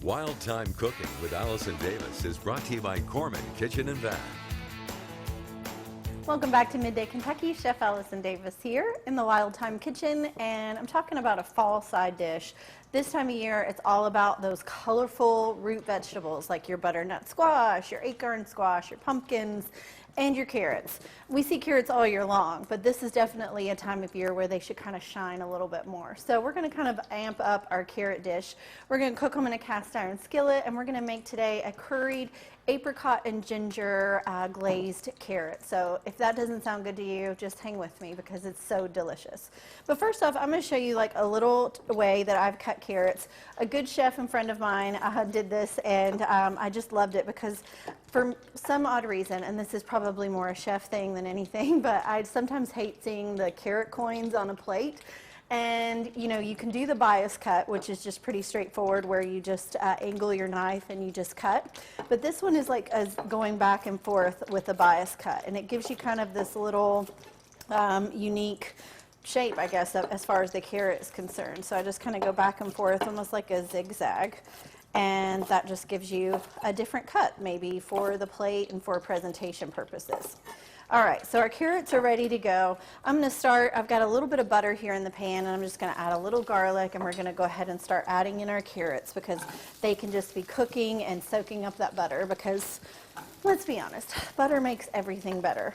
Wild Time Cooking with Allison Davis is brought to you by Corman Kitchen and Bath. Welcome back to Midday Kentucky. Chef Allison Davis here in the Wild Time Kitchen, and I'm talking about a fall side dish. This time of year, it's all about those colorful root vegetables like your butternut squash, your acorn squash, your pumpkins, and your carrots. We see carrots all year long, but this is definitely a time of year where they should kind of shine a little bit more. So we're going to kind of amp up our carrot dish. We're going to cook them in a cast iron skillet, and we're going to make today a curried apricot and ginger glazed carrot. So if that doesn't sound good to you, just hang with me because it's so delicious. But first off, I'm going to show you like a little way that I've cut carrots. A good chef and friend of mine did this, and I just loved it because for some odd reason, and this is probably more a chef thing than anything, but I sometimes hate seeing the carrot coins on a plate. And you know, you can do the bias cut, which is just pretty straightforward, where you just angle your knife and you just cut. But this one is like going back and forth with the bias cut, and it gives you kind of this little unique shape, I guess, as far as the carrot is concerned. So I just kind of go back and forth, almost like a zigzag, and that just gives you a different cut, maybe for the plate and for presentation purposes. All right, so our carrots are ready to go. I'm going to start, I've got a little bit of butter here in the pan, and I'm just going to add a little garlic, and we're going to go ahead and start adding in our carrots because they can just be cooking and soaking up that butter because, let's be honest, butter makes everything better.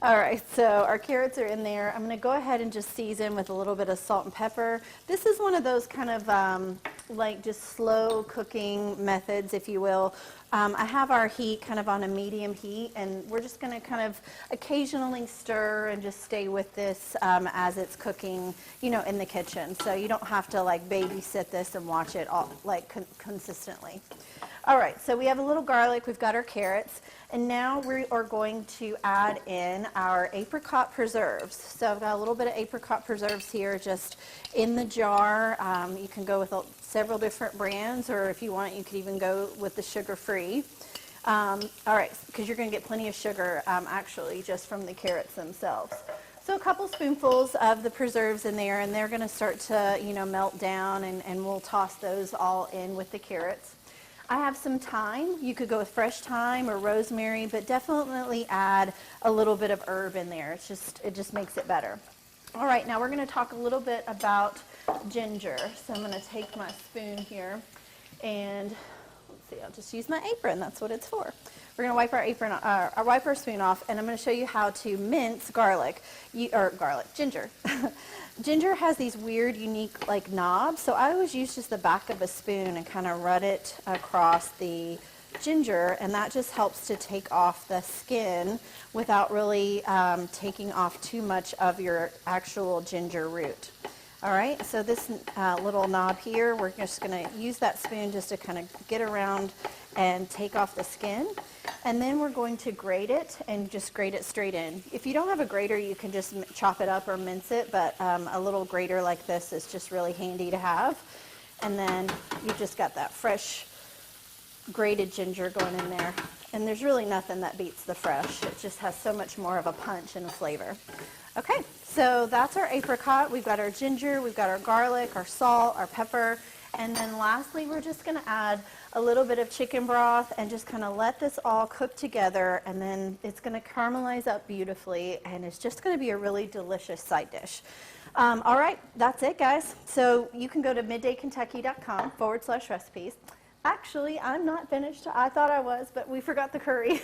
All right, so our carrots are in there. I'm going to go ahead and just season with a little bit of salt and pepper. This is one of those kind of like just slow cooking methods, if you will. I have our heat kind of on a medium heat, and we're just going to kind of occasionally stir and just stay with this as it's cooking, you know, in the kitchen. So you don't have to like babysit this and watch it all like consistently. All right, so we have a little garlic, we've got our carrots, and now we are going to add in our apricot preserves. So I've got a little bit of apricot preserves here just in the jar. You can go with several different brands, or if you want, you could even go with the sugar-free. All right, because you're going to get plenty of sugar actually just from the carrots themselves. So a couple spoonfuls of the preserves in there, and they're going to start to, you know, melt down, and we'll toss those all in with the carrots. I have some thyme. You could go with fresh thyme or rosemary, but definitely add a little bit of herb in there. It just makes it better. All right, now we're going to talk a little bit about ginger. So I'm going to take my spoon here, and let's see, I'll just use my apron. That's what it's for. We're going to wipe our apron, wipe our spoon off, and I'm going to show you how to mince ginger. Ginger has these weird, unique like knobs, so I always use just the back of a spoon and kind of rub it across the ginger, and that just helps to take off the skin without really taking off too much of your actual ginger root. All right, so this little knob here, we're just going to use that spoon just to kind of get around and take off the skin. And then we're going to grate it and just grate it straight in. If you don't have a grater, you can just chop it up or mince it, but a little grater like this is just really handy to have. And then you've just got that fresh grated ginger going in there. And there's really nothing that beats the fresh. It just has so much more of a punch and a flavor. Okay, so that's our apricot. We've got our ginger, we've got our garlic, our salt, our pepper, and then lastly, we're just going to add a little bit of chicken broth and just kind of let this all cook together, and then it's going to caramelize up beautifully, and it's just going to be a really delicious side dish. All right, that's it, guys. So you can go to middaykentucky.com/recipes. Actually, I'm not finished. I thought I was, but we forgot the curry.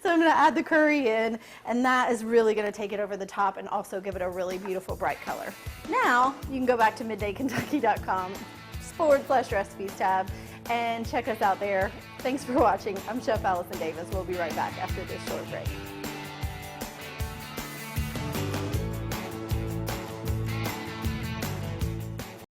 So I'm going to add the curry in, and that is really going to take it over the top and also give it a really beautiful bright color. Now, you can go back to middaykentucky.com/recipes tab and check us out there. Thanks for watching. I'm Chef Allison Davis. We'll be right back after this short break.